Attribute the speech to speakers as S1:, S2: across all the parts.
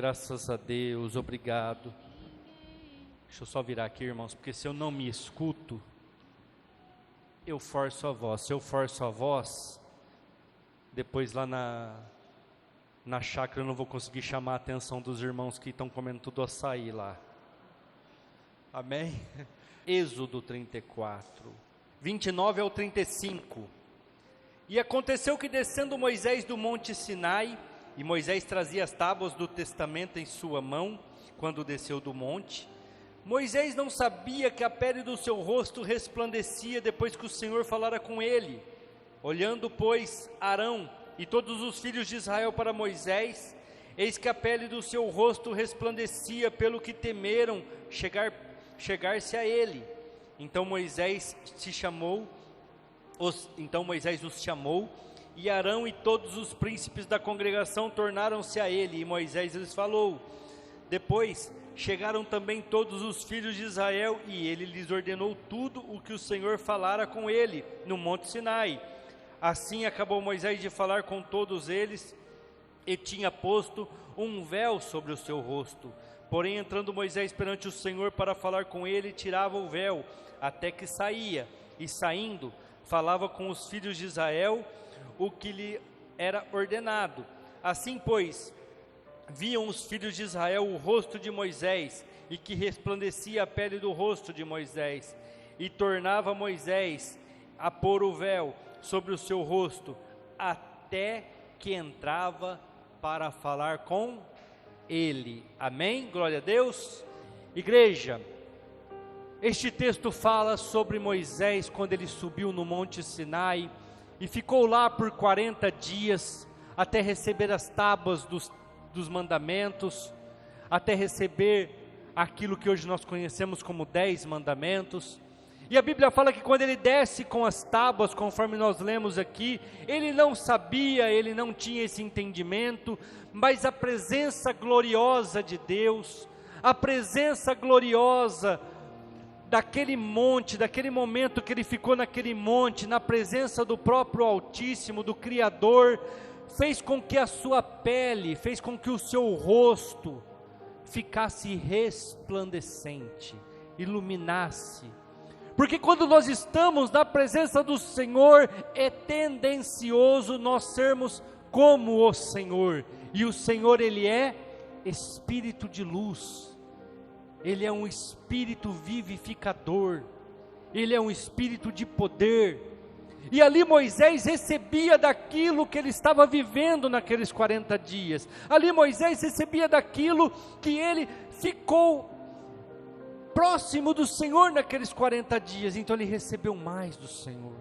S1: graças a Deus, obrigado. Deixa eu só virar aqui, irmãos, porque se eu não me escuto, eu forço a voz. Se eu forço a voz, depois lá na chácara eu não vou conseguir chamar a atenção dos irmãos que estão comendo tudo açaí lá. Amém? Êxodo 34, 29 ao 35. E aconteceu que descendo Moisés do monte Sinai, e Moisés trazia as tábuas do testamento em sua mão, quando desceu do monte, Moisés não sabia que a pele do seu rosto resplandecia depois que o Senhor falara com ele. Olhando, pois, Arão e todos os filhos de Israel para Moisés, eis que a pele do seu rosto resplandecia, pelo que temeram chegar-se a ele. Então Moisés os chamou, e Arão e todos os príncipes da congregação tornaram-se a ele, e Moisés lhes falou. Depois chegaram também todos os filhos de Israel, e ele lhes ordenou tudo o que o Senhor falara com ele no monte Sinai. Assim acabou Moisés de falar com todos eles, e tinha posto um véu sobre o seu rosto. Porém, entrando Moisés perante o Senhor para falar com ele, tirava o véu, até que saía, e saindo, falava com os filhos de Israel o que lhe era ordenado. Assim, pois, viam os filhos de Israel o rosto de Moisés, e que resplandecia a pele do rosto de Moisés, e tornava Moisés a pôr o véu sobre o seu rosto, até que entrava para falar com ele. Amém? Glória a Deus. Igreja, este texto fala sobre Moisés quando ele subiu no monte Sinai e ficou lá por 40 dias até receber as tábuas dos mandamentos, até receber aquilo que hoje nós conhecemos como 10 mandamentos. E a Bíblia fala que quando ele desce com as tábuas, conforme nós lemos aqui, ele não sabia, ele não tinha esse entendimento, mas a presença gloriosa de Deus, a presença gloriosa daquele monte, daquele momento que ele ficou naquele monte, na presença do próprio Altíssimo, do Criador, fez com que a sua pele, fez com que o seu rosto ficasse resplandecente, iluminasse. Porque quando nós estamos na presença do Senhor, é tendencioso nós sermos como o Senhor. E o Senhor, Ele é Espírito de luz. Ele é um Espírito vivificador. Ele é um Espírito de poder. E ali Moisés recebia daquilo que ele estava vivendo naqueles 40 dias. Ali Moisés recebia daquilo que ele ficou próximo do Senhor naqueles 40 dias, então ele recebeu mais do Senhor.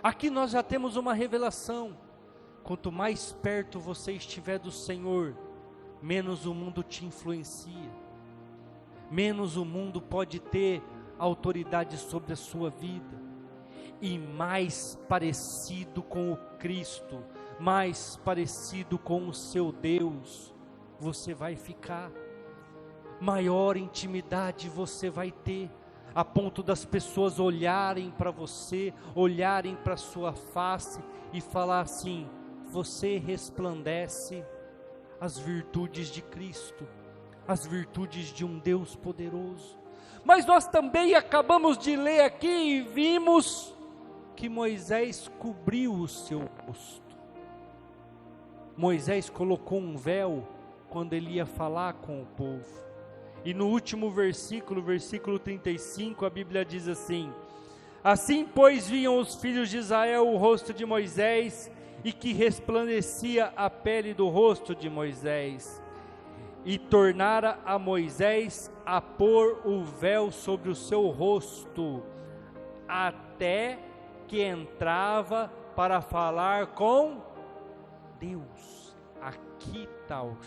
S1: Aqui nós já temos uma revelação: quanto mais perto você estiver do Senhor, menos o mundo te influencia, menos o mundo pode ter autoridade sobre a sua vida, e mais parecido com o Cristo, mais parecido com o seu Deus, você vai ficar. Maior intimidade você vai ter, a ponto das pessoas olharem para você, olharem para a sua face e falar assim: você resplandece as virtudes de Cristo, as virtudes de um Deus poderoso. Mas nós também acabamos de ler aqui e vimos que Moisés cobriu o seu rosto. Moisés colocou um véu quando ele ia falar com o povo. E no último versículo, versículo 35, a Bíblia diz assim: assim pois viam os filhos de Israel o rosto de Moisés, e que resplandecia a pele do rosto de Moisés, e tornara a Moisés a pôr o véu sobre o seu rosto, até que entrava para falar com Deus. Aqui está o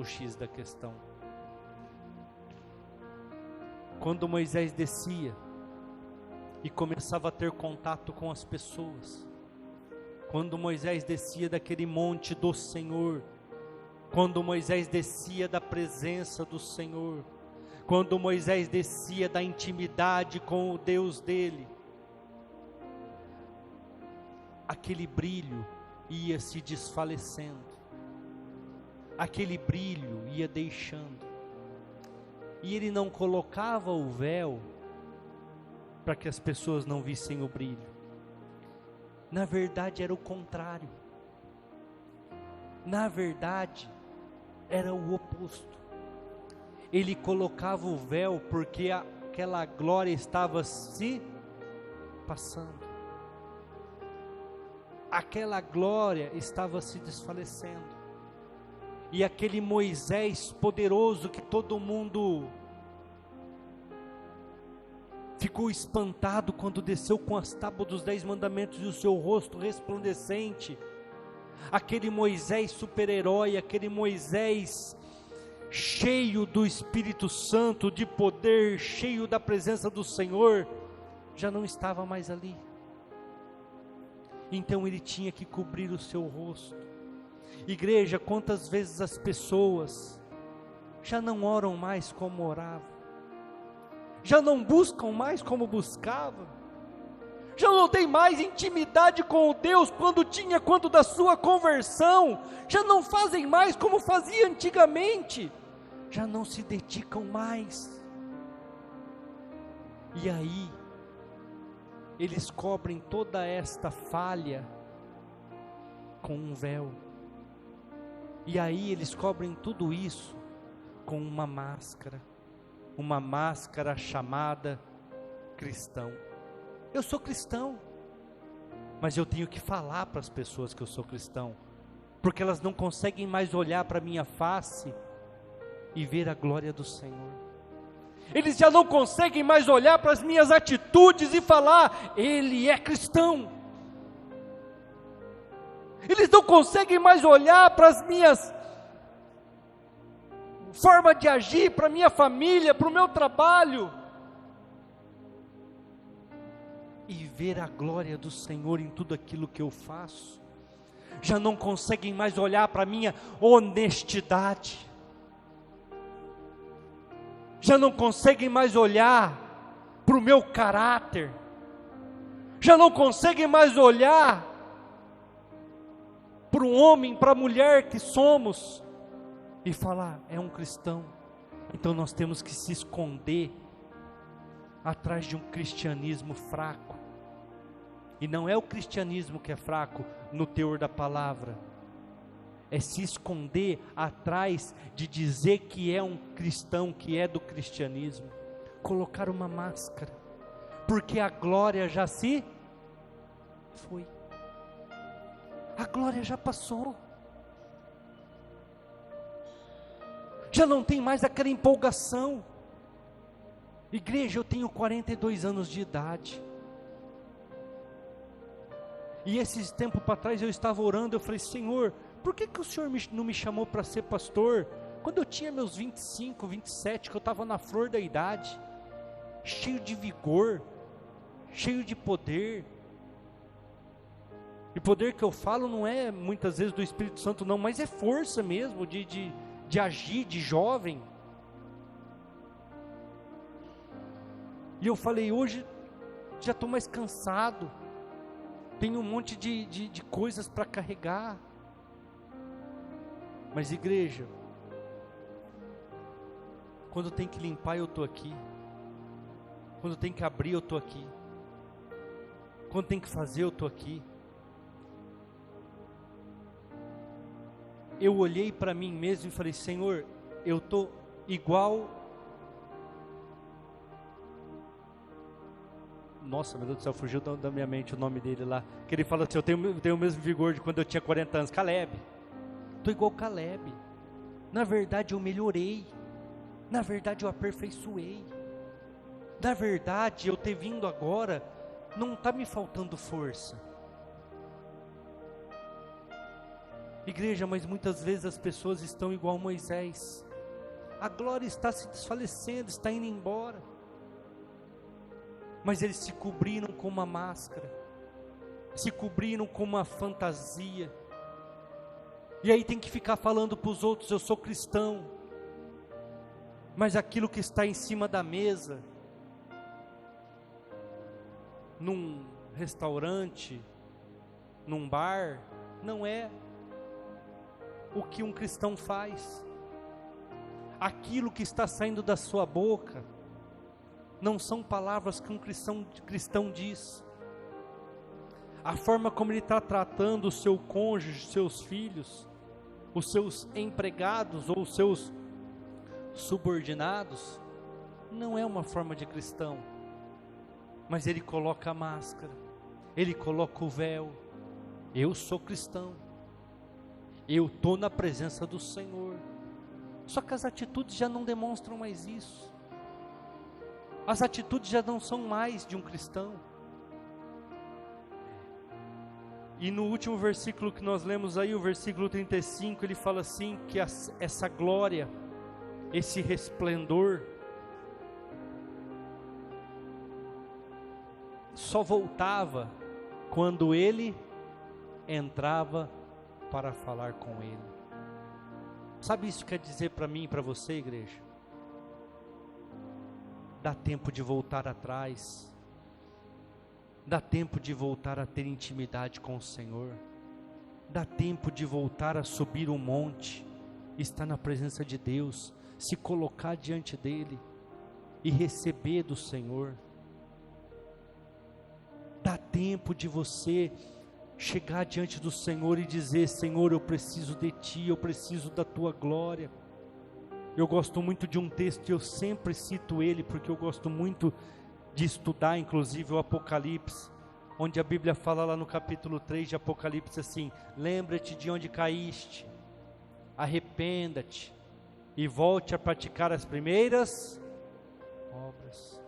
S1: X da questão. Quando Moisés descia e começava a ter contato com as pessoas, quando Moisés descia daquele monte do Senhor, quando Moisés descia da presença do Senhor, quando Moisés descia da intimidade com o Deus dele, aquele brilho ia se desfalecendo. aquele brilho ia deixando, e ele não colocava o véu para que as pessoas não vissem o brilho. Na verdade era o contrário, na verdade era o oposto. Ele colocava o véu porque aquela glória estava se passando, aquela glória estava se desfalecendo, e aquele Moisés poderoso que todo mundo ficou espantado quando desceu com as tábuas dos 10 mandamentos e o seu rosto resplandecente, aquele Moisés super-herói, aquele Moisés cheio do Espírito Santo, de poder, cheio da presença do Senhor, já não estava mais ali. Então ele tinha que cobrir o seu rosto. Igreja, quantas vezes as pessoas já não oram mais como oravam, já não buscam mais como buscavam, já não tem mais intimidade com o Deus quando tinha, quando da sua conversão, já não fazem mais como fazia antigamente, já não se dedicam mais. E aí eles cobrem toda esta falha com um véu, e aí eles cobrem tudo isso com uma máscara chamada cristão. Eu sou cristão, mas eu tenho que falar para as pessoas que eu sou cristão, porque elas não conseguem mais olhar para a minha face e ver a glória do Senhor. Eles já não conseguem mais olhar para as minhas atitudes e falar, ele é cristão. Eles não conseguem mais olhar para as minhas forma de agir, para a minha família, para o meu trabalho, e ver a glória do Senhor em tudo aquilo que eu faço. Já não conseguem mais olhar para a minha honestidade, já não conseguem mais olhar para o meu caráter, já não conseguem mais olhar para o homem, para a mulher que somos, e falar, é um cristão. Então nós temos que se esconder atrás de um cristianismo fraco, e não é o cristianismo que é fraco no teor da palavra, é se esconder atrás de dizer que é um cristão, que é do cristianismo, colocar uma máscara, porque a glória já se foi, a glória já passou, já não tem mais aquela empolgação. Igreja, eu tenho 42 anos de idade, e esses tempos para trás eu estava orando, eu falei, Senhor, por que o Senhor não me chamou para ser pastor, quando eu tinha meus 25, 27, que eu estava na flor da idade, cheio de vigor, cheio de poder, e poder que eu falo não é muitas vezes do Espírito Santo não, mas é força mesmo, de agir, de jovem. E eu falei, hoje já estou mais cansado, tenho um monte de coisas para carregar. Mas igreja, quando tem que limpar eu estou aqui, quando tem que abrir eu estou aqui, quando tem que fazer eu estou aqui. Eu olhei para mim mesmo e falei, Senhor, eu estou igual, nossa, meu Deus do céu, fugiu da minha mente o nome dele lá, que ele fala assim, eu tenho o mesmo vigor de quando eu tinha 40 anos, Caleb. Estou igual Caleb, na verdade eu melhorei, na verdade eu aperfeiçoei, na verdade eu ter vindo agora, não está me faltando força. Igreja, mas muitas vezes as pessoas estão igual Moisés, a glória está se desfalecendo, está indo embora, mas eles se cobriram com uma máscara, se cobriram com uma fantasia, e aí tem que ficar falando para os outros, eu sou cristão, mas aquilo que está em cima da mesa, num restaurante, num bar, não é o que um cristão faz. Aquilo que está saindo da sua boca não são palavras que um cristão diz. A forma como ele está tratando o seu cônjuge, seus filhos, os seus empregados ou os seus subordinados, não é uma forma de cristão. Mas ele coloca a máscara, ele coloca o véu. Eu sou cristão, eu estou na presença do Senhor. Só que as atitudes já não demonstram mais isso. As atitudes já não são mais de um cristão. E no último versículo que nós lemos aí, o versículo 35, ele fala assim, que essa glória, esse resplendor, só voltava quando ele entrava para falar com ele. Sabe isso que quer dizer para mim e para você, igreja? Dá tempo de voltar atrás. Dá tempo de voltar a ter intimidade com o Senhor. Dá tempo de voltar a subir o monte, estar na presença de Deus, se colocar diante dEle e receber do Senhor. Dá tempo de você chegar diante do Senhor e dizer: Senhor, eu preciso de Ti, eu preciso da Tua glória. Eu gosto muito de um texto, e eu sempre cito ele, porque eu gosto muito de estudar, inclusive o Apocalipse, onde a Bíblia fala lá no capítulo 3 de Apocalipse assim: lembra-te de onde caíste, arrependa-te e volte a praticar as primeiras obras.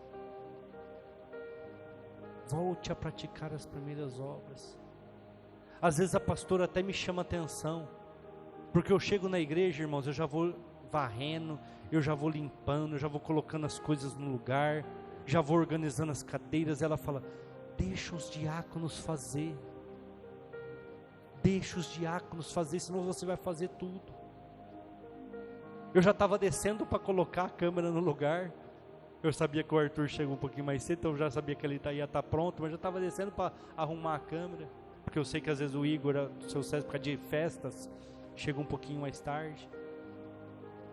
S1: Volte a praticar as primeiras obras. Às vezes a pastora até me chama atenção, porque eu chego na igreja, irmãos, eu já vou varrendo, eu já vou limpando, eu já vou colocando as coisas no lugar, já vou organizando as cadeiras. Ela fala: deixa os diáconos fazer, deixa os diáconos fazer, senão você vai fazer tudo. Eu já estava descendo para colocar a câmera no lugar. Eu sabia que o Arthur chegou um pouquinho mais cedo, então eu já sabia que ele ia estar pronto, mas já estava descendo para arrumar a câmera, porque eu sei que às vezes o Igor, do seu César, por causa de festas, chega um pouquinho mais tarde.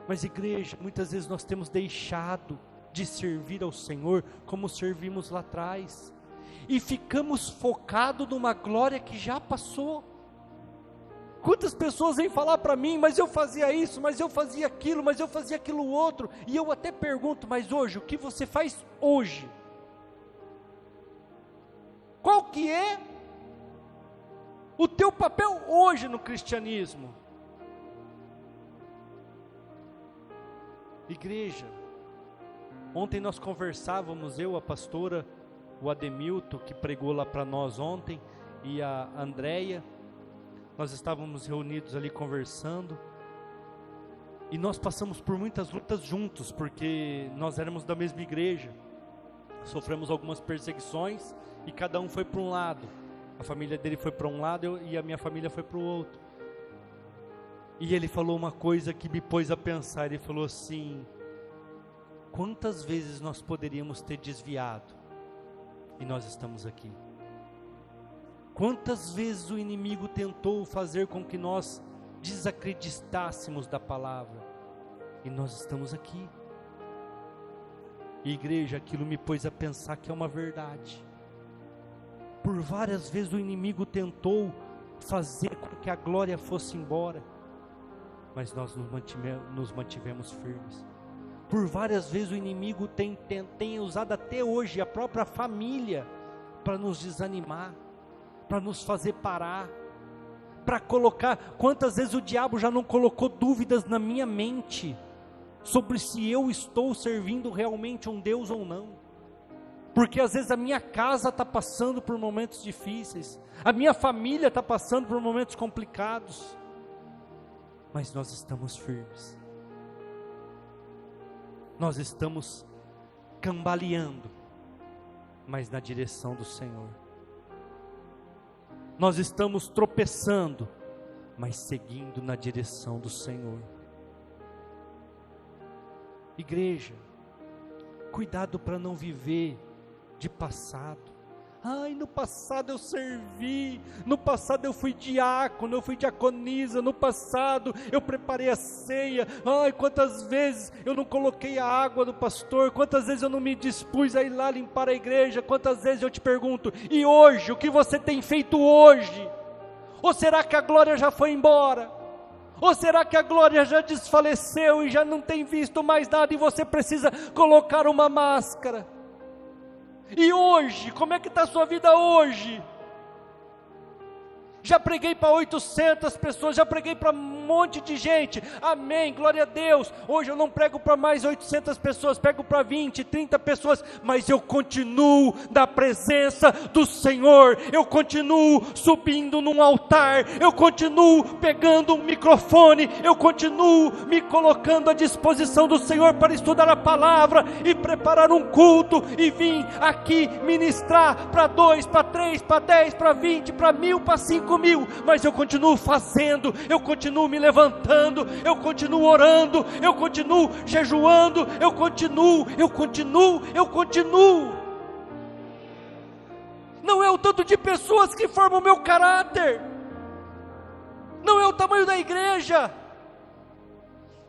S1: Mas igreja, muitas vezes nós temos deixado de servir ao Senhor como servimos lá atrás, e ficamos focados numa glória que já passou. Quantas pessoas vêm falar para mim: mas eu fazia isso, mas eu fazia aquilo, mas eu fazia aquilo outro, e eu até pergunto: mas hoje, o que você faz hoje? Qual que é o teu papel hoje no cristianismo? Igreja, ontem nós conversávamos, eu, a pastora, o Ademilton, que pregou lá para nós ontem, e a Andréia, nós estávamos reunidos ali conversando, e nós passamos por muitas lutas juntos, porque nós éramos da mesma igreja, sofremos algumas perseguições, e cada um foi para um lado. A família dele foi para um lado e a minha família foi para o outro. E ele falou uma coisa que me pôs a pensar. Ele falou assim: quantas vezes nós poderíamos ter desviado e nós estamos aqui? Quantas vezes o inimigo tentou fazer com que nós desacreditássemos da palavra e nós estamos aqui? E, igreja, aquilo me pôs a pensar que é uma verdade. Por várias vezes o inimigo tentou fazer com que a glória fosse embora, mas nós nos mantivemos firmes. Por várias vezes o inimigo tem usado até hoje a própria família para nos desanimar, para nos fazer parar, para colocar. Quantas vezes o diabo já não colocou dúvidas na minha mente sobre se eu estou servindo realmente um Deus ou não? Porque às vezes a minha casa está passando por momentos difíceis, a minha família está passando por momentos complicados, mas nós estamos firmes. Nós estamos cambaleando, mas na direção do Senhor. Nós estamos tropeçando, mas seguindo na direção do Senhor. Igreja, cuidado para não viver de passado. Ai, no passado eu servi, no passado eu fui diácono, eu fui diaconisa, no passado eu preparei a ceia. Ai, quantas vezes eu não coloquei a água do pastor, quantas vezes eu não me dispus a ir lá limpar a igreja, quantas vezes eu te pergunto, e hoje, o que você tem feito hoje? Ou será que a glória já foi embora? Ou será que a glória já desfaleceu e já não tem visto mais nada e você precisa colocar uma máscara? E hoje, como é que está a sua vida hoje? Já preguei para 800 pessoas, já preguei para um monte de gente, amém, glória a Deus. Hoje eu não prego para mais 800 pessoas, prego para 20, 30 pessoas, mas eu continuo na presença do Senhor, eu continuo subindo num altar, eu continuo pegando um microfone, eu continuo me colocando à disposição do Senhor para estudar a palavra e preparar um culto e vir aqui ministrar para 2, para 3, para 10, para 20, para 1000, para 5 mil, mas eu continuo fazendo, eu continuo me levantando, eu continuo orando, eu continuo jejuando, eu continuo. Não é o tanto de pessoas que formam o meu caráter, não é o tamanho da igreja.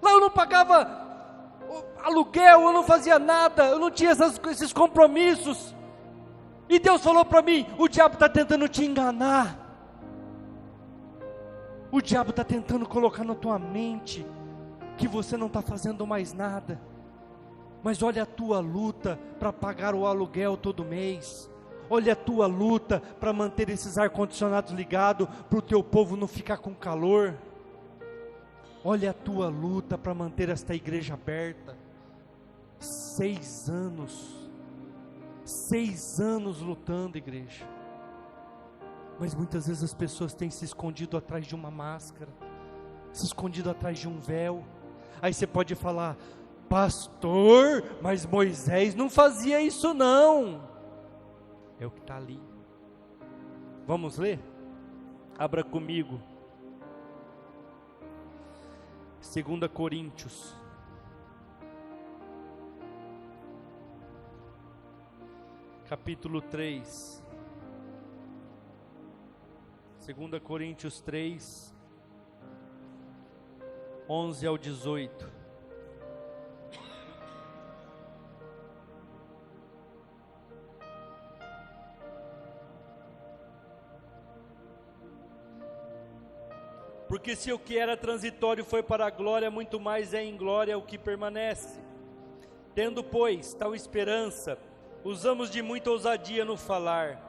S1: Lá eu não pagava aluguel, eu não fazia nada, eu não tinha esses compromissos, e Deus falou para mim: o diabo está tentando te enganar, o diabo está tentando colocar na tua mente que você não está fazendo mais nada, mas olha a tua luta para pagar o aluguel todo mês, olha a tua luta para manter esses ar-condicionados ligados, para o teu povo não ficar com calor, olha a tua luta para manter esta igreja aberta. 6 anos lutando, igreja. Mas muitas vezes as pessoas têm se escondido atrás de uma máscara, se escondido atrás de um véu. Aí você pode falar: pastor, mas Moisés não fazia isso não. É o que está ali. Vamos ler? Abra comigo 2 Coríntios capítulo 3. 2 Coríntios 3, 11 ao 18. Porque se o que era transitório foi para a glória, muito mais é em glória o que permanece. Tendo, pois, tal esperança, usamos de muita ousadia no falar,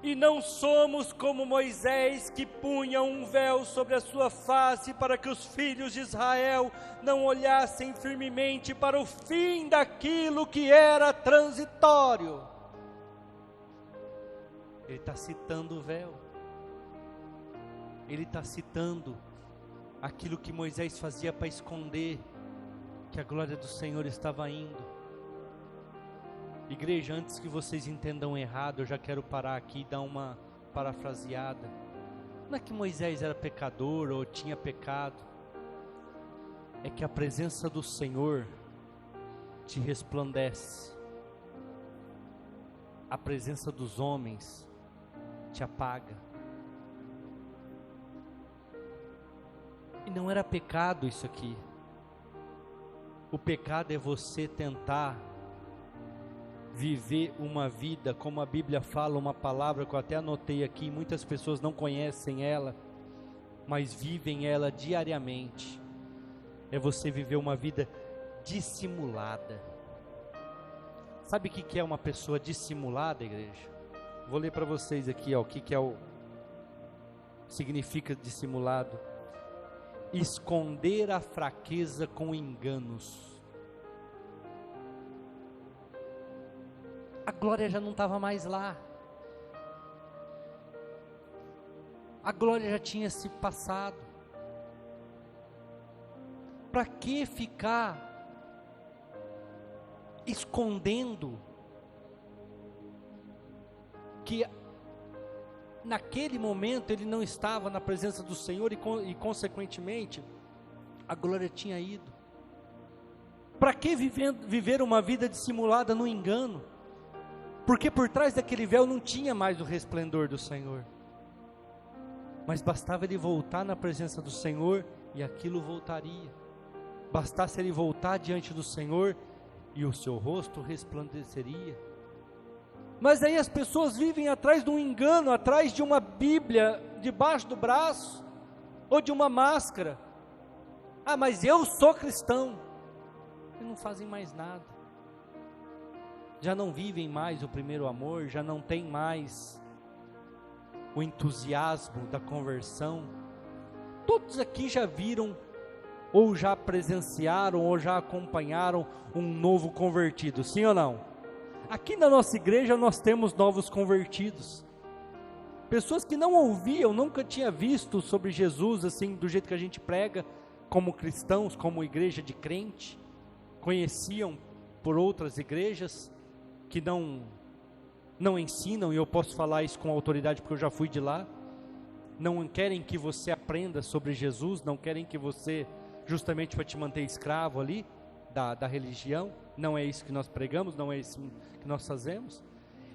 S1: e não somos como Moisés, que punha um véu sobre a sua face, para que os filhos de Israel não olhassem firmemente para o fim daquilo que era transitório. Ele está citando o véu, ele está citando aquilo que Moisés fazia para esconder que a glória do Senhor estava indo. Igreja, antes que vocês entendam errado, eu já quero parar aqui e dar uma parafraseada. Não é que Moisés era pecador ou tinha pecado, é que a presença do Senhor te resplandece, a presença dos homens te apaga. E não era pecado isso aqui. O pecado é você tentar viver uma vida, como a Bíblia fala, uma palavra que eu até anotei aqui, muitas pessoas não conhecem ela, mas vivem ela diariamente. É você viver uma vida dissimulada. Sabe o que é uma pessoa dissimulada, igreja? Vou ler para vocês aqui, ó, o que é o significa dissimulado: esconder a fraqueza com enganos. A glória já não estava mais lá, a glória já tinha se passado. Para que ficar escondendo que naquele momento ele não estava na presença do Senhor e consequentemente a glória tinha ido? Para que viver uma vida dissimulada no engano? Porque por trás daquele véu não tinha mais o resplendor do Senhor. Mas bastava ele voltar na presença do Senhor e aquilo voltaria. Bastasse ele voltar diante do Senhor e o seu rosto resplandeceria. Mas aí as pessoas vivem atrás de um engano, atrás de uma Bíblia debaixo do braço, ou de uma máscara. Ah, mas eu sou cristão. E não fazem mais nada. Já não vivem mais o primeiro amor, já não tem mais o entusiasmo da conversão. Todos aqui já viram, ou já presenciaram, ou já acompanharam um novo convertido, sim ou não? Aqui na nossa igreja nós temos novos convertidos, pessoas que não ouviam, nunca tinha visto sobre Jesus assim, do jeito que a gente prega, como cristãos, como igreja de crente, conheciam por outras igrejas, que não ensinam, e eu posso falar isso com autoridade porque eu já fui de lá, não querem que você aprenda sobre Jesus, não querem que você, justamente para te manter escravo ali, da religião, não é isso que nós pregamos, não é isso que nós fazemos,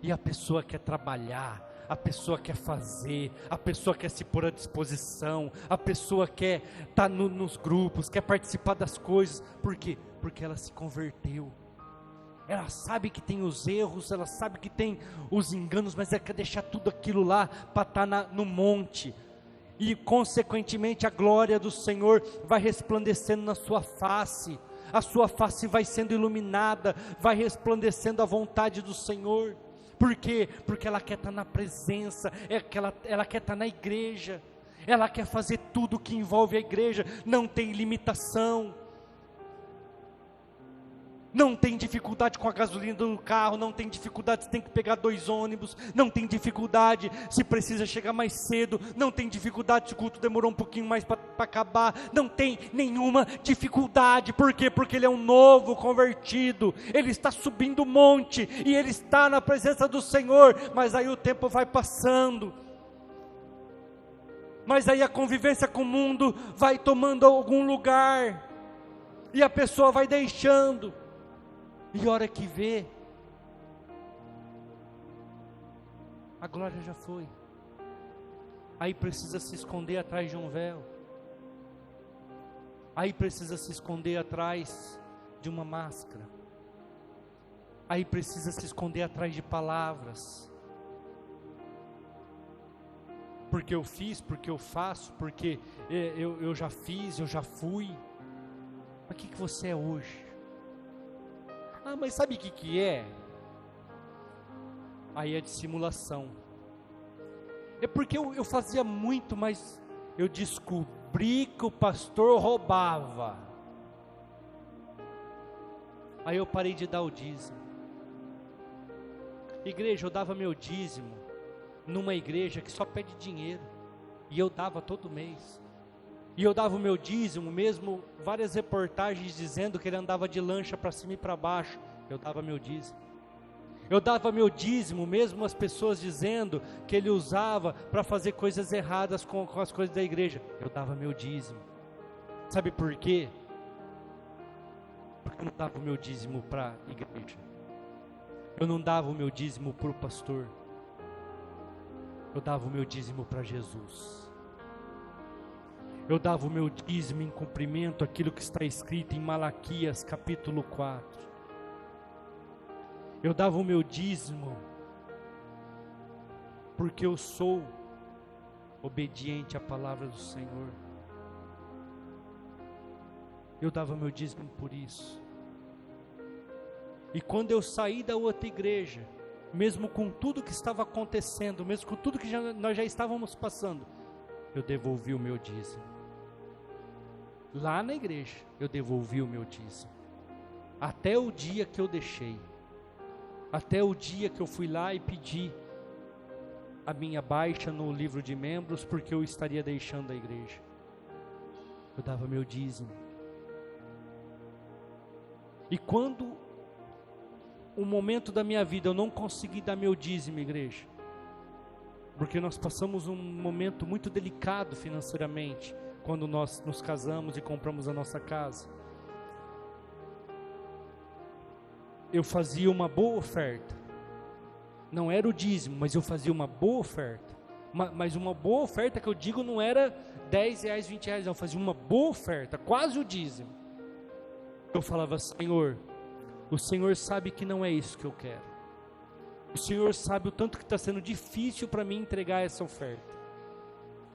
S1: e a pessoa quer trabalhar, a pessoa quer fazer, a pessoa quer se pôr à disposição, a pessoa quer estar nos grupos, quer participar das coisas, por quê? Porque ela se converteu, ela sabe que tem os erros, ela sabe que tem os enganos, mas ela quer deixar tudo aquilo lá, para estar no monte, e consequentemente a glória do Senhor vai resplandecendo na sua face, a sua face vai sendo iluminada, vai resplandecendo a vontade do Senhor. Por quê? Porque ela quer estar na presença, ela quer estar na igreja, ela quer fazer tudo que envolve a igreja, não tem limitação, não tem dificuldade com a gasolina do carro, não tem dificuldade se tem que pegar 2 ônibus, não tem dificuldade se precisa chegar mais cedo, não tem dificuldade se o culto demorou um pouquinho mais para acabar, não tem nenhuma dificuldade. Por quê? Porque ele é um novo convertido, ele está subindo o monte, e ele está na presença do Senhor, mas aí o tempo vai passando, mas aí a convivência com o mundo vai tomando algum lugar, e a pessoa vai deixando, e a hora que vê, a glória já foi, aí precisa se esconder atrás de um véu, aí precisa se esconder atrás de uma máscara, aí precisa se esconder atrás de palavras, porque eu fiz, porque eu faço, porque eu já fiz, eu já fui. Mas o que você é hoje? Ah, mas sabe o que é? Aí é dissimulação. É porque eu fazia muito, mas eu descobri que o pastor roubava. Aí eu parei de dar o dízimo. Igreja, eu dava meu dízimo numa igreja que só pede dinheiro, e eu dava todo mês. E eu dava o meu dízimo, mesmo várias reportagens dizendo que ele andava de lancha para cima e para baixo, eu dava meu dízimo. Eu dava meu dízimo, mesmo as pessoas dizendo que ele usava para fazer coisas erradas com as coisas da igreja, eu dava meu dízimo. Sabe por quê? Porque eu não dava o meu dízimo para a igreja, eu não dava o meu dízimo para o pastor, eu dava o meu dízimo para Jesus. Eu dava o meu dízimo em cumprimento àquilo que está escrito em Malaquias capítulo 4. Eu dava o meu dízimo porque eu sou obediente à palavra do Senhor. Eu dava o meu dízimo por isso. E quando eu saí da outra igreja, mesmo com tudo que estava acontecendo, mesmo com tudo que nós já estávamos passando, eu devolvi o meu dízimo. Lá na igreja, eu devolvi o meu dízimo, até o dia que eu deixei, até o dia que eu fui lá e pedi a minha baixa no livro de membros, porque eu estaria deixando a igreja, eu dava meu dízimo. E quando um momento da minha vida eu não consegui dar meu dízimo, igreja, porque nós passamos um momento muito delicado financeiramente, quando nós nos casamos e compramos a nossa casa, eu fazia uma boa oferta, Não era o dízimo, mas eu fazia uma boa oferta. Mas uma boa oferta que eu digo não era 10 reais, 20 reais, não. Eu fazia uma boa oferta, quase o dízimo. Eu falava: Senhor, o Senhor sabe que não é isso que eu quero. O Senhor sabe o tanto que está sendo difícil para mim entregar essa oferta.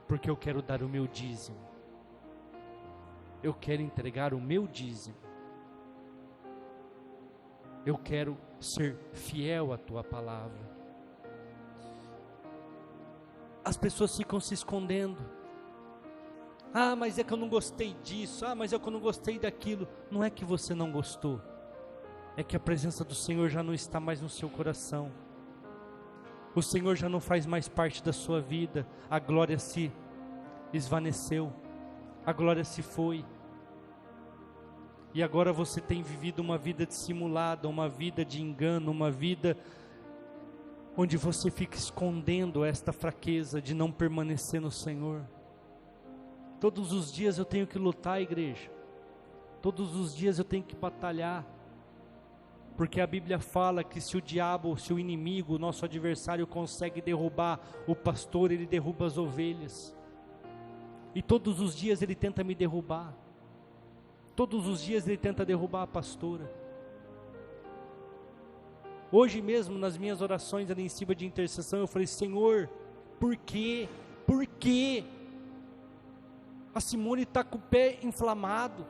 S1: Porque eu quero dar o meu dízimo. Eu quero entregar o meu dízimo. Eu quero ser fiel à tua palavra. As pessoas ficam se escondendo. Ah, mas é que eu não gostei disso. Ah, mas é que eu não gostei daquilo. Não é que você não gostou. É que a presença do Senhor já não está mais no seu coração. O Senhor já não faz mais parte da sua vida. A glória se esvaneceu. A glória se foi. E agora você tem vivido uma vida dissimulada, uma vida de engano, uma vida onde você fica escondendo esta fraqueza de não permanecer no Senhor. Todos os dias eu tenho que lutar, igreja. Todos os dias eu tenho que batalhar. Porque a Bíblia fala que se o diabo, se o inimigo, o nosso adversário consegue derrubar o pastor, ele derruba as ovelhas. E todos os dias ele tenta me derrubar. Todos os dias ele tenta derrubar a pastora. Hoje mesmo, nas minhas orações ali em cima de intercessão, eu falei: Senhor, por quê? Por quê? A Simone está com o pé inflamado,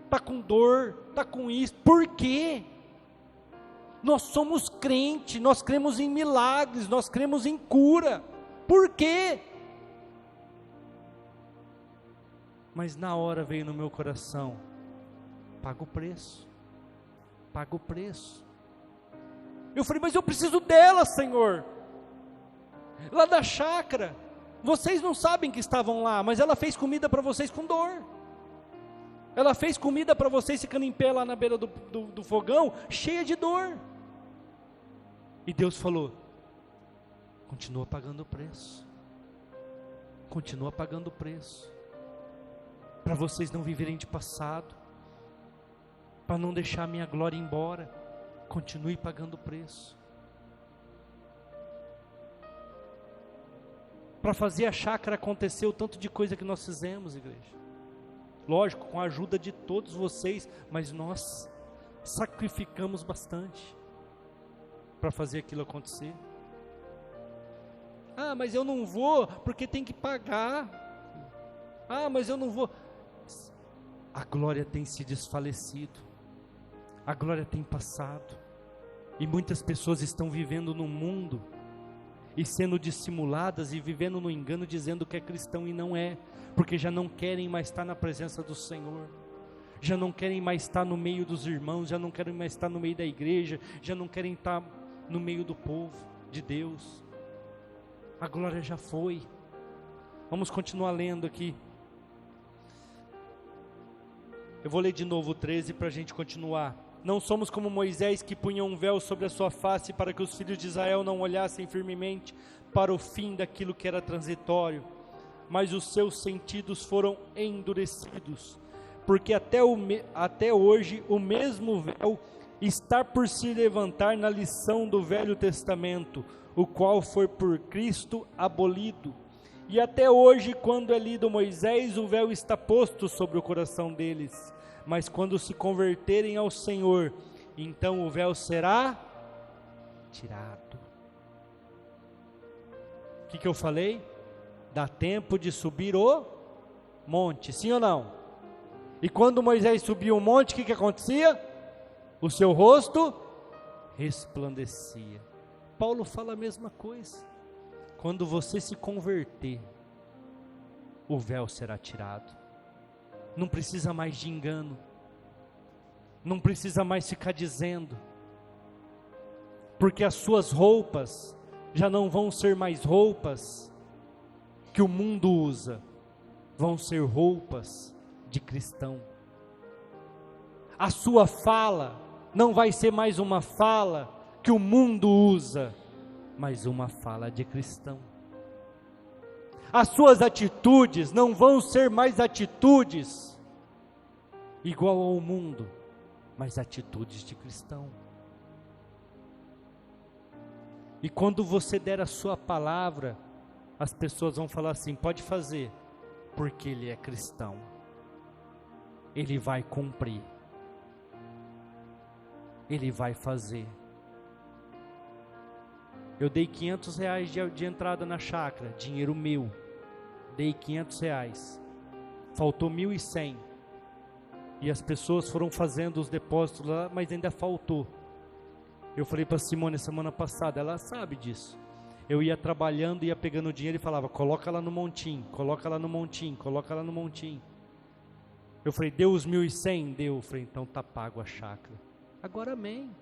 S1: está com dor, está com isso, por quê? Nós somos crentes, nós cremos em milagres, nós cremos em cura, por quê? Mas na hora veio no meu coração: paga o preço, paga o preço. Eu falei: mas eu preciso dela, Senhor. Lá da chácara, vocês não sabem que estavam lá, mas ela fez comida para vocês com dor. Ela fez comida para vocês ficando em pé lá na beira do fogão, cheia de dor. E Deus falou: continua pagando o preço. Continua pagando o preço. Para vocês não viverem de passado. Para não deixar a minha glória embora. Continue pagando o preço. Para fazer a chácara acontecer, o tanto de coisa que nós fizemos, igreja. Lógico, com a ajuda de todos vocês, mas nós sacrificamos bastante para fazer aquilo acontecer. Ah, mas eu não vou porque tem que pagar. Ah, mas eu não vou. A glória tem se desfalecido. A glória tem passado. E muitas pessoas estão vivendo no mundo e sendo dissimuladas e vivendo no engano, dizendo que é cristão e não é, porque já não querem mais estar na presença do Senhor, já não querem mais estar no meio dos irmãos, já não querem mais estar no meio da igreja, já não querem estar no meio do povo de Deus. A glória já foi. Vamos continuar lendo aqui. Eu vou ler de novo o 13 para a gente continuar. Não somos como Moisés, que punha um véu sobre a sua face para que os filhos de Israel não olhassem firmemente para o fim daquilo que era transitório, mas os seus sentidos foram endurecidos, porque até hoje o mesmo véu está por se levantar na lição do Velho Testamento, o qual foi por Cristo abolido. E até hoje, quando é lido Moisés, o véu está posto sobre o coração deles. Mas quando se converterem ao Senhor, então o véu será tirado. O que eu falei? Dá tempo de subir o monte, sim ou não? E quando Moisés subiu o monte, o que acontecia? O seu rosto resplandecia. Paulo fala a mesma coisa. Quando você se converter, o véu será tirado. Não precisa mais de engano. Não precisa mais ficar dizendo. Porque as suas roupas já não vão ser mais roupas que o mundo usa. Vão ser roupas de cristão. A sua fala não vai ser mais uma fala que o mundo usa, mas uma fala de cristão. As suas atitudes não vão ser mais atitudes igual ao mundo, mas atitudes de cristão. E quando você der a sua palavra, as pessoas vão falar assim: pode fazer, porque ele é cristão, ele vai cumprir, ele vai fazer. Eu dei R$500 de entrada na chácara, dinheiro meu, dei R$500, faltou 1.100, e as pessoas foram fazendo os depósitos lá, mas ainda faltou. Eu falei para a Simone semana passada, ela sabe disso. Eu ia trabalhando, ia pegando dinheiro e falava: coloca lá no montinho, coloca lá no montinho, coloca lá no montinho. Eu falei: deu os 1.100? Deu. Eu falei: então tá pago a chácara. Agora amém.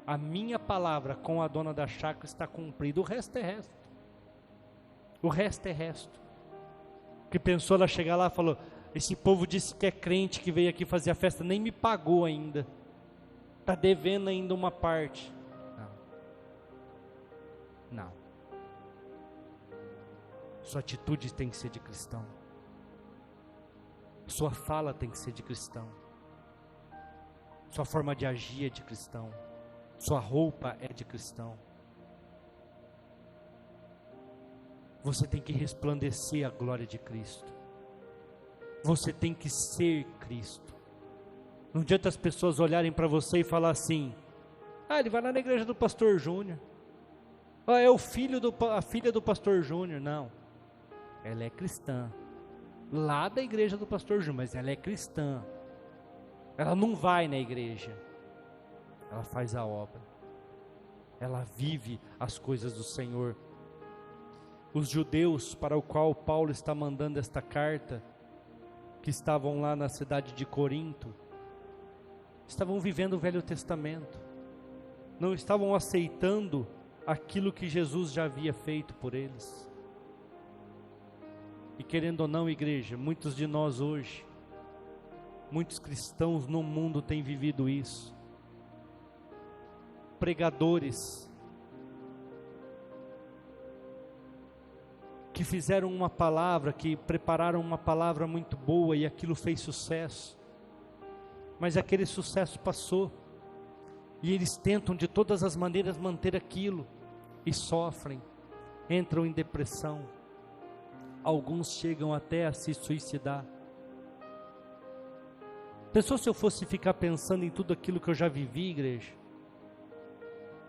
S1: A minha palavra com a dona da chácara está cumprida, o resto é resto. O resto é resto. Que pensou ela chegar lá e falou: esse povo disse que é crente, que veio aqui fazer a festa, nem me pagou ainda. Está devendo ainda uma parte. Não. Sua atitude tem que ser de cristão. Sua fala tem que ser de cristão. Sua forma de agir é de cristão. Sua roupa é de cristão. Você tem que resplandecer a glória de Cristo. Você tem que ser Cristo. Não adianta as pessoas olharem para você e falar assim: ah, ele vai lá na igreja do pastor Júnior. Ah, é a filha do pastor Júnior. Não, ela é cristã, lá da igreja do pastor Júnior, mas ela é cristã. Ela não vai na igreja, ela faz a obra, ela vive as coisas do Senhor. Os judeus para o qual Paulo está mandando esta carta, que estavam lá na cidade de Corinto, estavam vivendo o Velho Testamento, não estavam aceitando aquilo que Jesus já havia feito por eles. E querendo ou não, igreja, muitos de nós hoje, muitos cristãos no mundo têm vivido isso. Pregadores que fizeram uma palavra, que prepararam uma palavra muito boa e aquilo fez sucesso, mas aquele sucesso passou, e eles tentam de todas as maneiras manter aquilo, e sofrem, entram em depressão, alguns chegam até a se suicidar. Pensou se eu fosse ficar pensando em tudo aquilo que eu já vivi, igreja?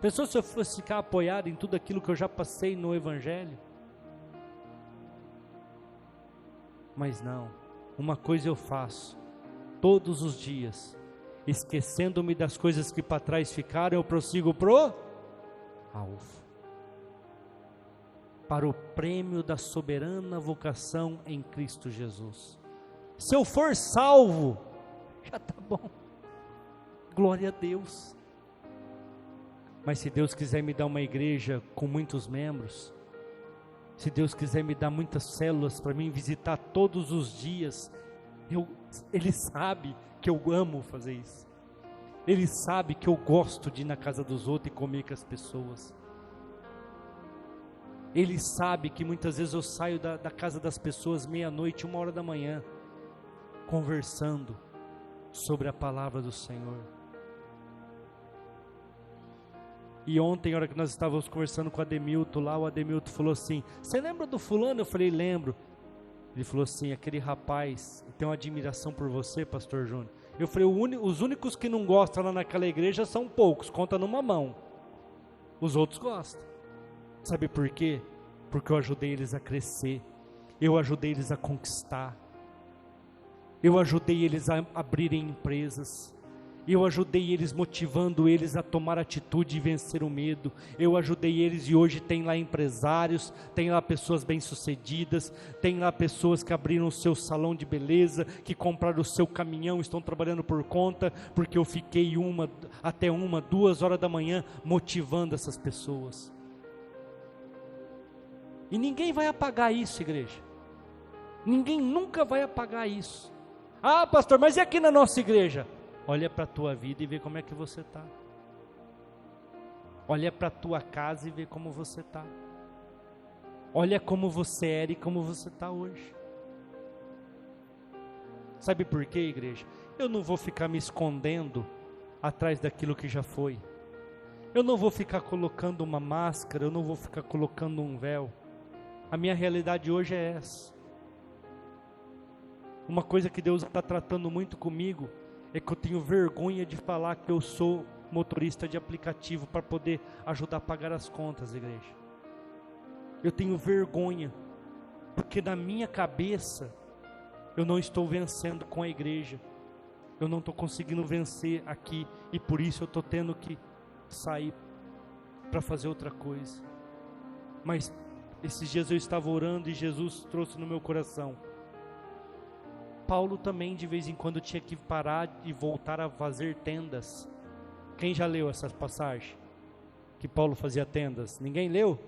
S1: Pensou se eu fosse ficar apoiado em tudo aquilo que eu já passei no Evangelho? Mas não, uma coisa eu faço, todos os dias, esquecendo-me das coisas que para trás ficaram, eu prossigo pro alvo, para o prêmio da soberana vocação em Cristo Jesus. Se eu for salvo, já está bom, glória a Deus. Mas se Deus quiser me dar uma igreja com muitos membros, se Deus quiser me dar muitas células para mim visitar todos os dias, Ele sabe que eu amo fazer isso. Ele sabe que eu gosto de ir na casa dos outros e comer com as pessoas. Ele sabe que muitas vezes eu saio da casa das pessoas meia-noite, 1h da manhã, conversando sobre a palavra do Senhor. E ontem, na hora que nós estávamos conversando com o Ademilton lá, o Ademilton falou assim: você lembra do fulano? Eu falei: lembro. Ele falou assim: aquele rapaz tem uma admiração por você, pastor Júnior. Eu falei: os únicos que não gostam lá naquela igreja são poucos, conta numa mão. Os outros gostam. Sabe por quê? Porque eu ajudei eles a crescer, eu ajudei eles a conquistar, eu ajudei eles a abrirem empresas, eu ajudei eles, motivando eles a tomar atitude e vencer o medo. Eu ajudei eles, e hoje tem lá empresários, tem lá pessoas bem-sucedidas, tem lá pessoas que abriram o seu salão de beleza, que compraram o seu caminhão, estão trabalhando por conta, porque eu fiquei até 2 horas da manhã motivando essas pessoas. E ninguém vai apagar isso, igreja. Ninguém nunca vai apagar isso. Ah, pastor, mas e aqui na nossa igreja? Olha para a tua vida e vê como é que você está. Olha para a tua casa e vê como você está. Olha como você era e como você está hoje. Sabe por quê, igreja? Eu não vou ficar me escondendo atrás daquilo que já foi. Eu não vou ficar colocando uma máscara, eu não vou ficar colocando um véu. A minha realidade hoje é essa. Uma coisa que Deus está tratando muito comigo é que eu tenho vergonha de falar que eu sou motorista de aplicativo para poder ajudar a pagar as contas, igreja. Eu tenho vergonha, porque na minha cabeça eu não estou vencendo com a igreja. Eu não estou conseguindo vencer aqui e por isso eu estou tendo que sair para fazer outra coisa. Mas esses dias eu estava orando e Jesus trouxe no meu coração. Paulo também de vez em quando tinha que parar e voltar a fazer tendas. Quem já leu essa passagem? Que Paulo fazia tendas? Ninguém leu?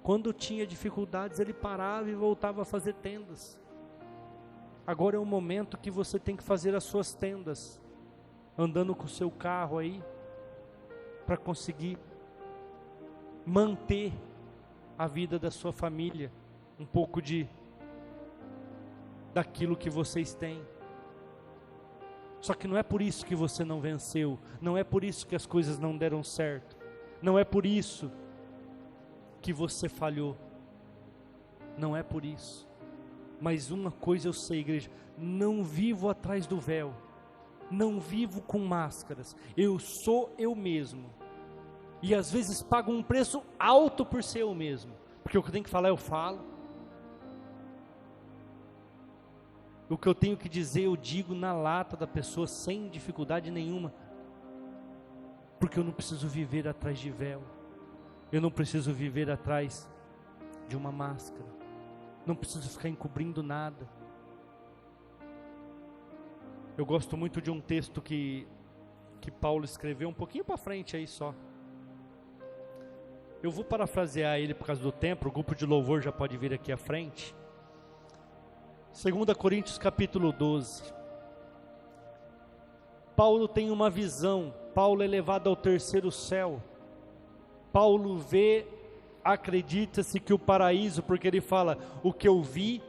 S1: Quando tinha dificuldades ele parava e voltava a fazer tendas. Agora é o momento que você tem que fazer as suas tendas, andando com o seu carro aí, para conseguir manter a vida da sua família, um pouco daquilo que vocês têm. Só que não é por isso que você não venceu, não é por isso que as coisas não deram certo, não é por isso que você falhou, não é por isso. Mas uma coisa eu sei, igreja, não vivo atrás do véu, não vivo com máscaras, eu sou eu mesmo, e às vezes pago um preço alto por ser eu mesmo, porque o que eu tenho que falar eu falo, o que eu tenho que dizer eu digo na lata da pessoa, sem dificuldade nenhuma, porque eu não preciso viver atrás de véu, eu não preciso viver atrás de uma máscara, não preciso ficar encobrindo nada. Eu gosto muito de um texto que Paulo escreveu um pouquinho para frente aí só. Eu vou parafrasear ele por causa do tempo, o grupo de louvor já pode vir aqui à frente. 2 Coríntios capítulo 12. Paulo tem uma visão, Paulo é levado ao terceiro céu. Paulo vê, acredita-se que o paraíso, porque ele fala, o que eu vi,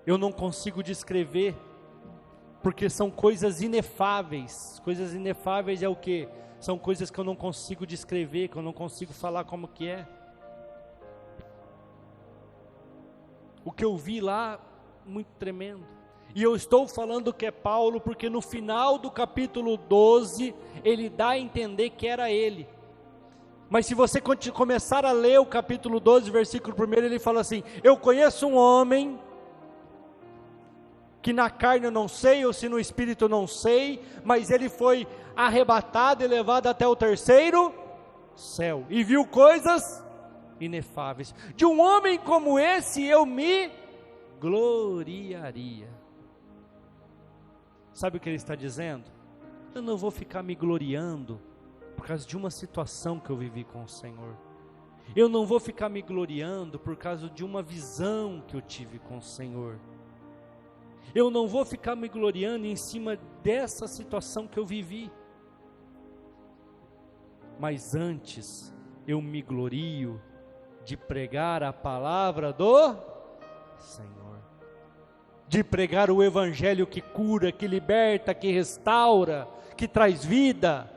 S1: eu não consigo descrever, porque são coisas inefáveis. Coisas inefáveis é o que? São coisas que eu não consigo descrever, que eu não consigo falar como que é. O que eu vi lá, muito tremendo. E eu estou falando que é Paulo, porque no final do capítulo 12, ele dá a entender que era ele. Mas se você começar a ler o capítulo 12, versículo 1, ele fala assim, eu conheço um homem, que na carne eu não sei, ou se no espírito eu não sei, mas ele foi arrebatado e levado até o terceiro céu, e viu coisas inefáveis. De um homem como esse eu me gloriaria. Sabe o que ele está dizendo? Eu não vou ficar me gloriando por causa de uma situação que eu vivi com o Senhor. Eu não vou ficar me gloriando por causa de uma visão que eu tive com o Senhor. Eu não vou ficar me gloriando em cima dessa situação que eu vivi. Mas antes, eu me glorio de pregar a palavra do Senhor. De pregar o evangelho que cura, que liberta, que restaura, que traz vida.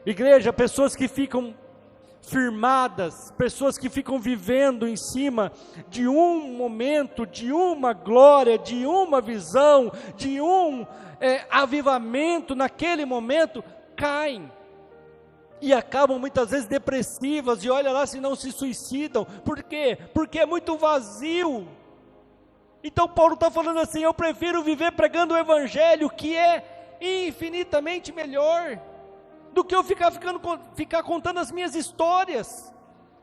S1: Igreja, pessoas que ficam firmadas, pessoas que ficam vivendo em cima de um momento, de uma glória, de uma visão, de um avivamento naquele momento, caem e acabam muitas vezes depressivas, e olha lá se não se suicidam. Por quê? Porque é muito vazio. Então Paulo está falando assim, eu prefiro viver pregando o evangelho, que é infinitamente melhor do que eu ficar contando as minhas histórias.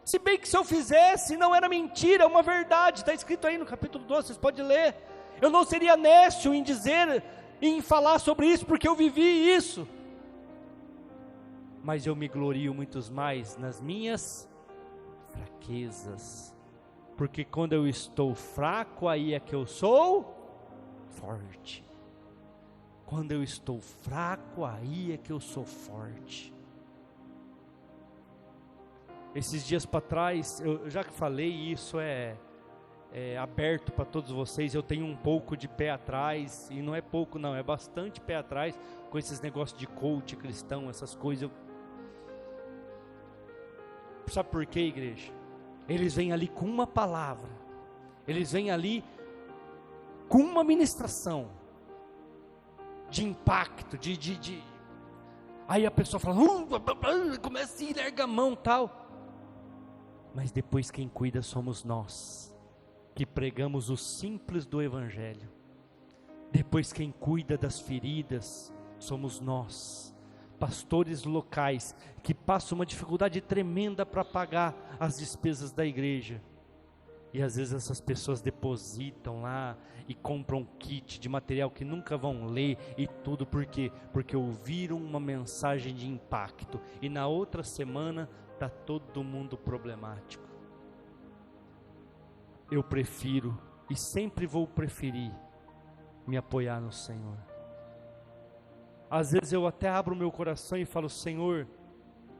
S1: Se bem que se eu fizesse, não era mentira, é uma verdade, está escrito aí no capítulo 12, vocês podem ler. Eu não seria nécio em dizer, em falar sobre isso, porque eu vivi isso. Mas eu me glorio muito mais nas minhas fraquezas, porque quando eu estou fraco, aí é que eu sou forte. Quando eu estou fraco, aí é que eu sou forte. Esses dias para trás, eu já que falei, isso é aberto para todos vocês, eu tenho um pouco de pé atrás, e não é pouco não, é bastante pé atrás, com esses negócios de coach cristão, essas coisas. Sabe por quê, igreja? Eles vêm ali com uma palavra, eles vêm ali com uma ministração de impacto, aí a pessoa fala, começa a ir, larga a mão, tal. Mas depois quem cuida somos nós, que pregamos o simples do Evangelho. Depois quem cuida das feridas somos nós, pastores locais, que passam uma dificuldade tremenda para pagar as despesas da igreja. E às vezes essas pessoas depositam lá e compram kit de material que nunca vão ler e tudo, por quê? Porque ouviram uma mensagem de impacto e na outra semana está todo mundo problemático. Eu prefiro e sempre vou preferir me apoiar no Senhor. Às vezes eu até abro meu coração e falo, Senhor,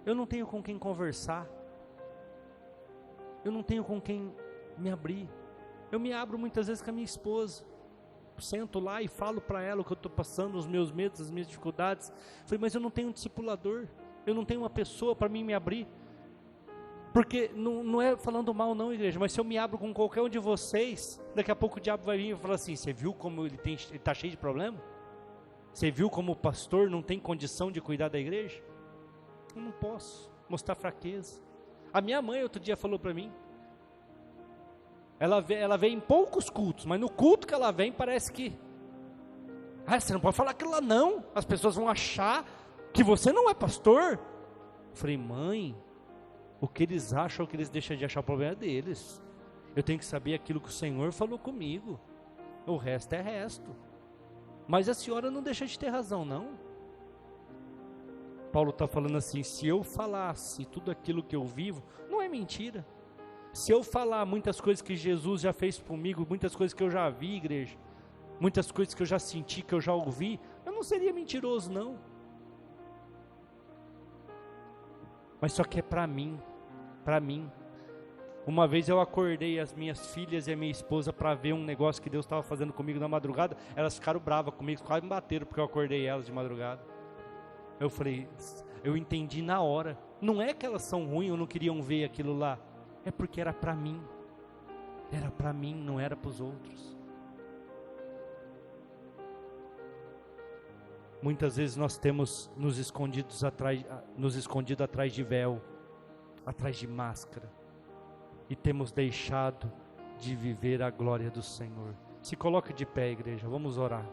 S1: eu não tenho com quem conversar, eu não tenho com quem me abrir. Eu me abro muitas vezes com a minha esposa, sento lá e falo para ela o que eu estou passando, os meus medos, as minhas dificuldades. Falei, mas eu não tenho um discipulador, eu não tenho uma pessoa para mim me abrir. Porque não é falando mal não, igreja, mas se eu me abro com qualquer um de vocês, daqui a pouco o diabo vai vir e falar assim, você viu como ele está cheio de problema? Você viu como o pastor não tem condição de cuidar da igreja? Eu não posso mostrar fraqueza. A minha mãe outro dia falou para mim, ela vem em poucos cultos, mas no culto que ela vem parece que, você não pode falar aquilo lá não, as pessoas vão achar que você não é pastor. Eu falei, mãe, o que eles acham, o que eles deixam de achar, o problema é deles. Eu tenho que saber aquilo que o Senhor falou comigo, o resto é resto. Mas a senhora não deixa de ter razão não. Paulo está falando assim, se eu falasse tudo aquilo que eu vivo, não é mentira. Se eu falar muitas coisas que Jesus já fez comigo, muitas coisas que eu já vi, igreja, muitas coisas que eu já senti, que eu já ouvi, eu não seria mentiroso não. Mas só que é para mim. Uma vez eu acordei as minhas filhas e a minha esposa para ver um negócio que Deus estava fazendo comigo na madrugada. Elas ficaram bravas comigo, quase me bateram porque eu acordei elas de madrugada. Eu falei, eu entendi na hora. Não é que elas são ruins ou não queriam ver aquilo lá. É porque era para mim. Era para mim, não era para os outros. Muitas vezes nós temos nos escondido atrás de véu, atrás de máscara, e temos deixado de viver a glória do Senhor. Se coloque de pé, igreja, vamos orar.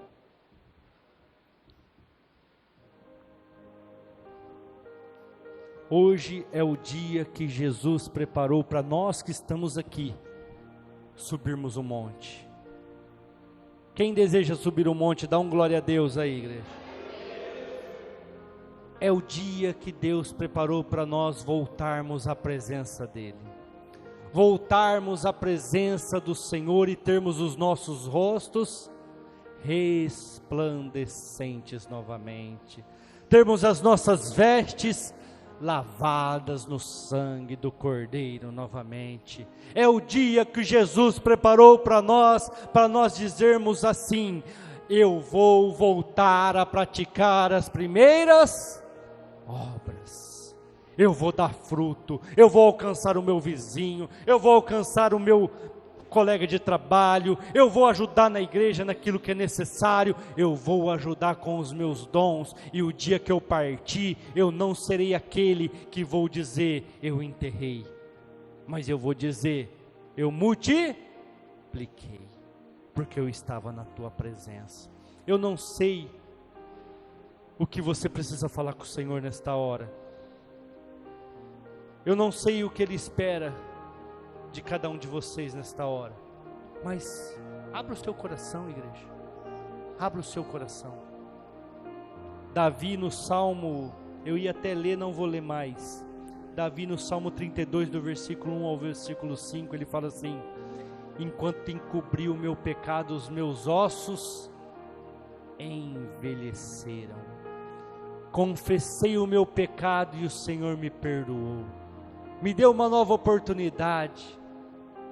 S1: Hoje é o dia que Jesus preparou para nós que estamos aqui, subirmos o monte. Quem deseja subir o monte, dá um glória a Deus aí, igreja. É o dia que Deus preparou para nós voltarmos à presença dEle. Voltarmos à presença do Senhor e termos os nossos rostos resplandecentes novamente. Termos as nossas vestes lavadas no sangue do Cordeiro novamente. É o dia que Jesus preparou para nós dizermos assim: eu vou voltar a praticar as primeiras obras. Eu vou dar fruto, eu vou alcançar o meu vizinho, eu vou alcançar o meu colega de trabalho, eu vou ajudar na igreja naquilo que é necessário, eu vou ajudar com os meus dons, e o dia que eu partir, eu não serei aquele que vou dizer, eu enterrei, mas eu vou dizer, eu multipliquei, porque eu estava na tua presença. Eu não sei o que você precisa falar com o Senhor nesta hora, eu não sei o que Ele espera de cada um de vocês nesta hora, mas abra o seu coração, igreja, abra o seu coração. Davi no Salmo, eu ia até ler, não vou ler mais, Davi no Salmo 32 do versículo 1 ao versículo 5, ele fala assim: enquanto encobri o meu pecado, os meus ossos envelheceram, confessei o meu pecado e o Senhor me perdoou, me deu uma nova oportunidade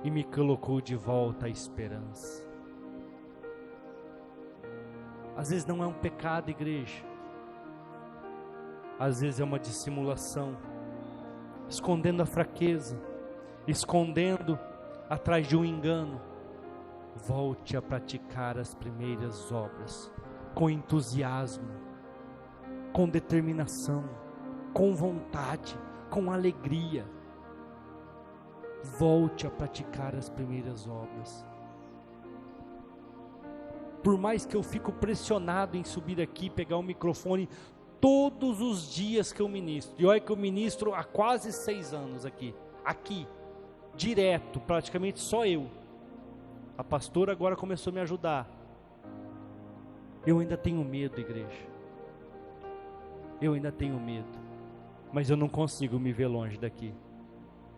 S1: e me colocou de volta a esperança. Às vezes não é um pecado, igreja, às vezes é uma dissimulação, escondendo a fraqueza, escondendo atrás de um engano. Volte a praticar as primeiras obras, com entusiasmo, com determinação, com vontade, com alegria. Volte a praticar as primeiras obras. Por mais que eu fico pressionado em subir aqui, pegar o microfone todos os dias que eu ministro, e olha que eu ministro há quase 6 anos aqui, direto, praticamente só eu. A pastora agora começou a me ajudar. Eu ainda tenho medo, igreja. Eu ainda tenho medo, mas eu não consigo me ver longe daqui.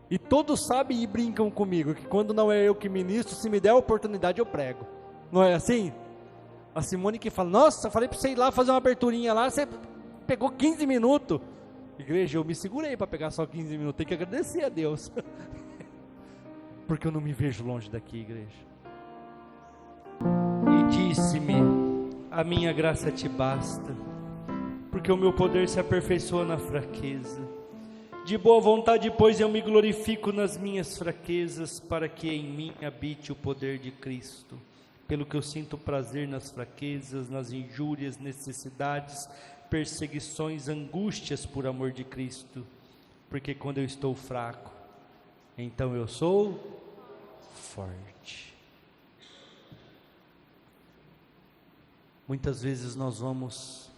S1: E todos sabem e brincam comigo, que quando não é eu que ministro, se me der a oportunidade eu prego. Não é assim? A Simone que fala, nossa, falei para você ir lá fazer uma aberturinha lá, você pegou 15 minutos. Igreja, eu me segurei para pegar só 15 minutos, tem que agradecer a Deus. Porque eu não me vejo longe daqui, igreja. E disse-me, a minha graça te basta, porque o meu poder se aperfeiçoa na fraqueza. De boa vontade, pois, eu me glorifico nas minhas fraquezas, para que em mim habite o poder de Cristo. Pelo que eu sinto prazer nas fraquezas, nas injúrias, necessidades, perseguições, angústias por amor de Cristo. Porque quando eu estou fraco, então eu sou forte. Muitas vezes nós vamos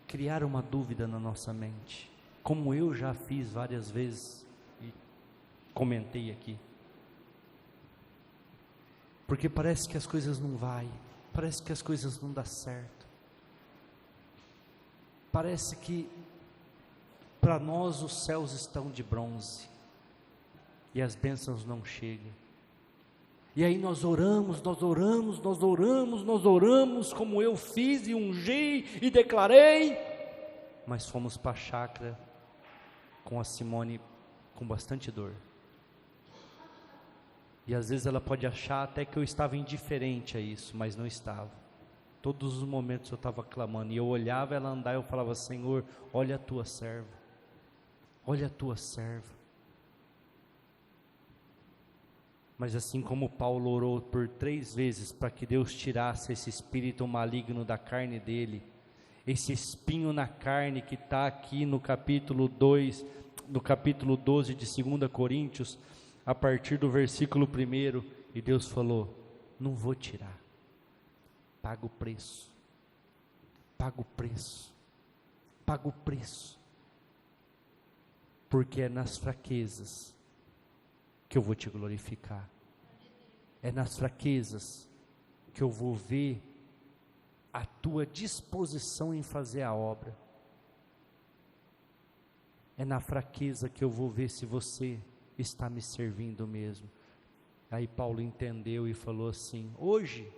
S1: criar uma dúvida na nossa mente, como eu já fiz várias vezes e comentei aqui. Porque parece que as coisas não vai, parece que as coisas não dão certo. Parece que para nós os céus estão de bronze e as bênçãos não chegam. E aí nós oramos, como eu fiz e ungei e declarei, mas fomos para a chácara com a Simone com bastante dor. E às vezes ela pode achar até que eu estava indiferente a isso, mas não estava. Todos os momentos eu estava clamando, e eu olhava ela andar e eu falava, Senhor, olha a tua serva, olha a tua serva. Mas assim como Paulo orou por 3 vezes para que Deus tirasse esse espírito maligno da carne dele, esse espinho na carne que está aqui no capítulo 2, no capítulo 12 de 2 Coríntios, a partir do versículo 1, e Deus falou, não vou tirar, paga o preço, paga o preço, paga o preço, porque é nas fraquezas que eu vou te glorificar, é nas fraquezas que eu vou ver a tua disposição em fazer a obra, é na fraqueza que eu vou ver se você está me servindo mesmo. Aí Paulo entendeu e falou assim, hoje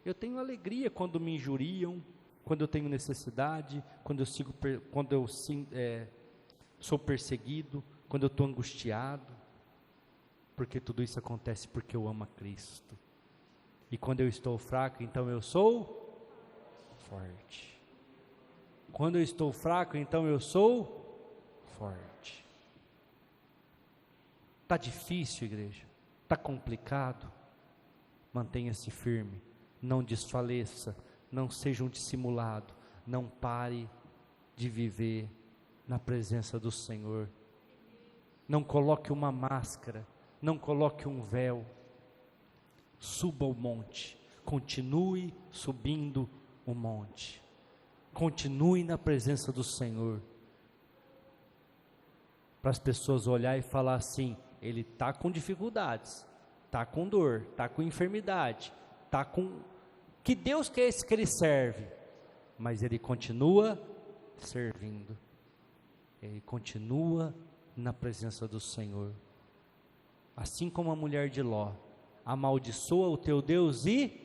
S1: eu tenho alegria quando me injuriam, quando eu tenho necessidade, quando eu sou perseguido, quando eu estou angustiado, porque tudo isso acontece porque eu amo a Cristo. E quando eu estou fraco, então eu sou forte. Quando eu estou fraco, então eu sou forte. Está difícil, igreja? Está complicado? Mantenha-se firme, não desfaleça, não seja um dissimulado, não pare de viver na presença do Senhor. Não coloque uma máscara, não coloque um véu, suba o monte, continue subindo o monte, continue na presença do Senhor, para as pessoas olhar e falar assim, ele está com dificuldades, está com dor, está com enfermidade, está com, que Deus que é esse que ele serve, mas ele continua servindo, ele continua na presença do Senhor. Assim como a mulher de Ló, amaldiçoa o teu Deus e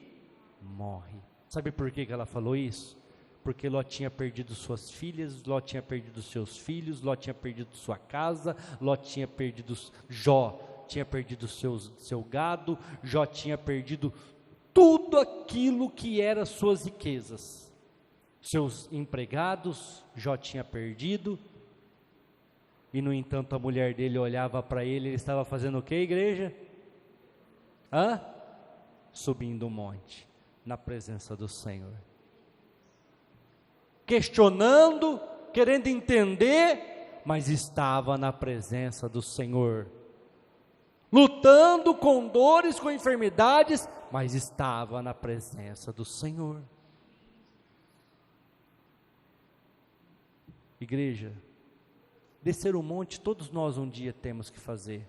S1: morre. Sabe por que ela falou isso? Porque Ló tinha perdido suas filhas, Ló tinha perdido seus filhos, Ló tinha perdido sua casa, Jó tinha perdido seu gado, Jó tinha perdido tudo aquilo que era suas riquezas. Seus empregados, Jó tinha perdido, E no entanto a mulher dele olhava para ele, ele estava fazendo o que, igreja? Subindo um monte, na presença do Senhor. Questionando, querendo entender, mas estava na presença do Senhor. Lutando com dores, com enfermidades, mas estava na presença do Senhor. Igreja, descer o monte, todos nós um dia temos que fazer.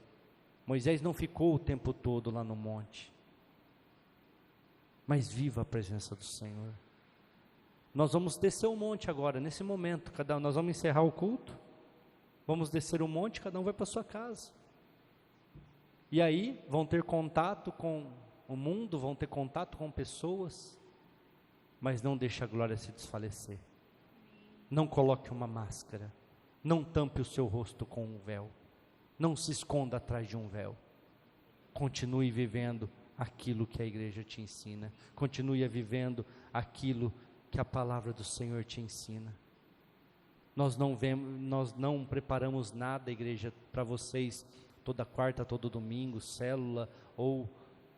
S1: Moisés não ficou o tempo todo lá no monte, mas viva a presença do Senhor. Nós vamos descer o monte agora, nesse momento, nós vamos encerrar o culto, vamos descer o monte, cada um vai para sua casa. E aí vão ter contato com o mundo, vão ter contato com pessoas, mas não deixe a glória se desfalecer. Não coloque uma máscara, não tampe o seu rosto com um véu, não se esconda atrás de um véu. Continue vivendo aquilo que a igreja te ensina, continue vivendo aquilo que a palavra do Senhor te ensina. Nós não preparamos nada, igreja, para vocês, toda quarta, todo domingo, célula, ou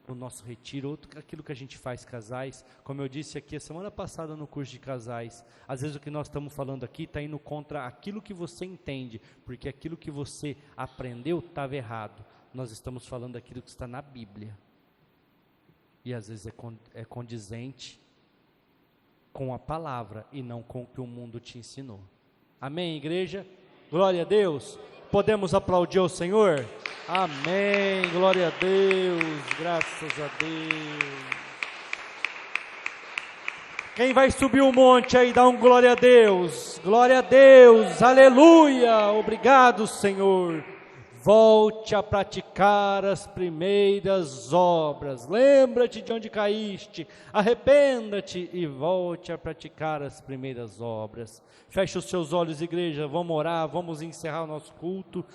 S1: o nosso retiro, ou aquilo que a gente faz, casais. Como eu disse aqui a semana passada no curso de casais, às vezes o que nós estamos falando aqui está indo contra aquilo que você entende, porque aquilo que você aprendeu estava errado. Nós estamos falando aquilo que está na Bíblia, e às vezes é condizente com a palavra, e não com o que o mundo te ensinou. Amém, igreja? Glória a Deus. Podemos aplaudir ao Senhor? Amém, glória a Deus, graças a Deus. Quem vai subir o monte aí, dá um glória a Deus, aleluia, obrigado, Senhor. Volte a praticar as primeiras obras, lembra-te de onde caíste, arrependa-te e volte a praticar as primeiras obras. Feche os seus olhos, igreja, vamos orar, vamos encerrar o nosso culto.